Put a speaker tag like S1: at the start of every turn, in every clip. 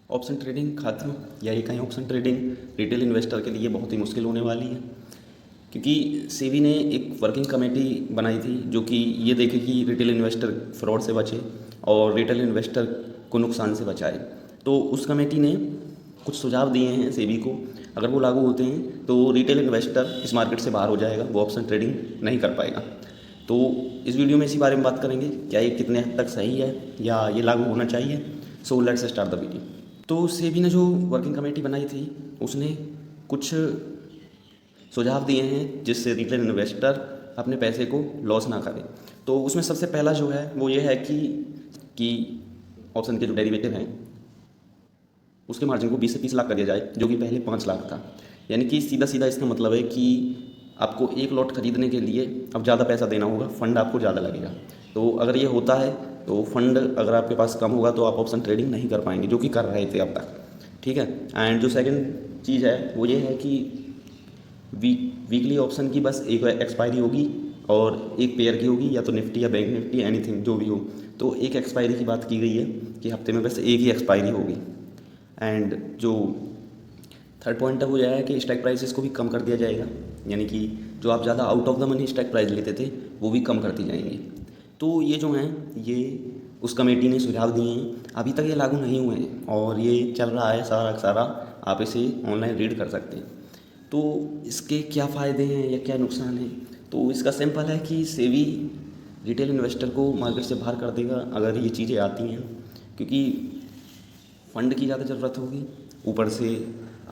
S1: Option trading खत्म या ये कहीं ऑप्शन ट्रेडिंग रिटेल इन्वेस्टर के लिए बहुत ही मुश्किल होने वाली है, क्योंकि सेबी ने एक वर्किंग कमेटी बनाई थी जो कि ये देखे कि रिटेल इन्वेस्टर फ्रॉड से बचे और रिटेल इन्वेस्टर को नुकसान से बचाए। तो उस कमेटी ने कुछ सुझाव दिए हैं सेबी को, अगर वो लागू होते हैं तो रिटेल इन्वेस्टर इस मार्केट से बाहर हो जाएगा, वो ऑप्शन ट्रेडिंग नहीं कर पाएगा। तो इस वीडियो में इसी बारे में बात करेंगे, क्या ये कितने हद तक सही है या ये लागू होना चाहिए। So let's start the video. तो सेबी ने जो वर्किंग कमेटी बनाई थी उसने कुछ सुझाव दिए हैं जिससे रिटेल इन्वेस्टर अपने पैसे को लॉस ना करे। तो उसमें सबसे पहला जो है वो ये है कि ऑप्शन के जो डेरिवेटिव हैं उसके मार्जिन को 20 से 30 लाख कर दिया जाए, जो कि पहले 5 लाख था। यानी कि सीधा सीधा इसका मतलब है कि आपको एक लॉट खरीदने के लिए अब ज़्यादा पैसा देना होगा, फंड आपको ज़्यादा लगेगा। तो अगर ये होता है तो फंड अगर आपके पास कम होगा तो आप ऑप्शन ट्रेडिंग नहीं कर पाएंगे, जो कि कर रहे थे अब तक। ठीक है। एंड जो सेकंड चीज़ है वो ये है कि वीकली ऑप्शन की बस एक एक्सपायरी होगी और एक पेयर की होगी, या तो निफ्टी या बैंक निफ्टी, एनीथिंग जो भी हो। तो एक एक्सपायरी की बात की गई है कि हफ्ते में बस एक ही एक्सपायरी होगी। एंड जो थर्ड पॉइंट है वो यह है कि स्टॉक प्राइसेस को भी कम कर दिया जाएगा, यानी कि जो आप ज़्यादा out of the money stock price लेते थे वो भी कम करती जाएंगी। तो ये जो हैं ये उस कमेटी ने सुझाव दिए हैं, अभी तक ये लागू नहीं हुए हैं और ये चल रहा है सारा का सारा, आप इसे ऑनलाइन रीड कर सकते हैं। तो इसके क्या फ़ायदे हैं या क्या नुकसान है, तो इसका सिंपल है कि सेबी रिटेल इन्वेस्टर को मार्केट से बाहर कर देगा अगर ये चीज़ें आती हैं, क्योंकि फंड की ज़्यादा ज़रूरत होगी, ऊपर से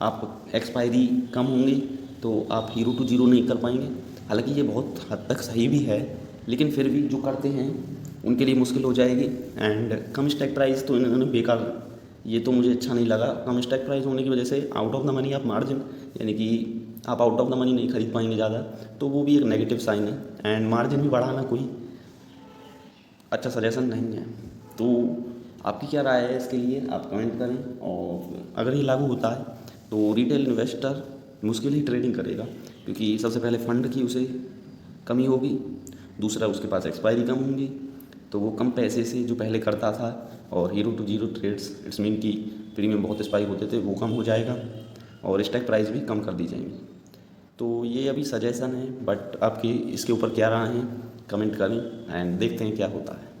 S1: आप एक्सपायरी कम होंगी तो आप हीरो टू जीरो नहीं कर पाएंगे। हालांकि ये बहुत हद तक सही भी है, लेकिन फिर भी जो करते हैं उनके लिए मुश्किल हो जाएगी। एंड कम स्टॉक प्राइस तो इन्होंने बेकार, ये तो मुझे अच्छा नहीं लगा। कम स्टॉक प्राइस होने की वजह से आउट ऑफ द मनी आप मार्जिन, यानी कि आप आउट ऑफ द मनी नहीं खरीद पाएंगे ज़्यादा, तो वो भी एक नेगेटिव साइन है। एंड मार्जिन भी बढ़ाना कोई अच्छा सजेशन नहीं है। तो आपकी क्या राय है इसके लिए, आप कमेंट करें। और अगर ये लागू होता है तो रिटेल इन्वेस्टर मुश्किल ही ट्रेडिंग करेगा, क्योंकि सबसे पहले फ़ंड की उसे कमी होगी, दूसरा उसके पास एक्सपायरी कम होंगी, तो वो कम पैसे से जो पहले करता था और hero to zero trades, it's mean की प्रीमियम बहुत स्पाइक होते थे, वो कम हो जाएगा और स्टॉक प्राइस भी कम कर दी जाएंगी। तो ये अभी सजेशन है, बट आपकी इसके ऊपर क्या राय है कमेंट करें एंड देखते हैं क्या होता है।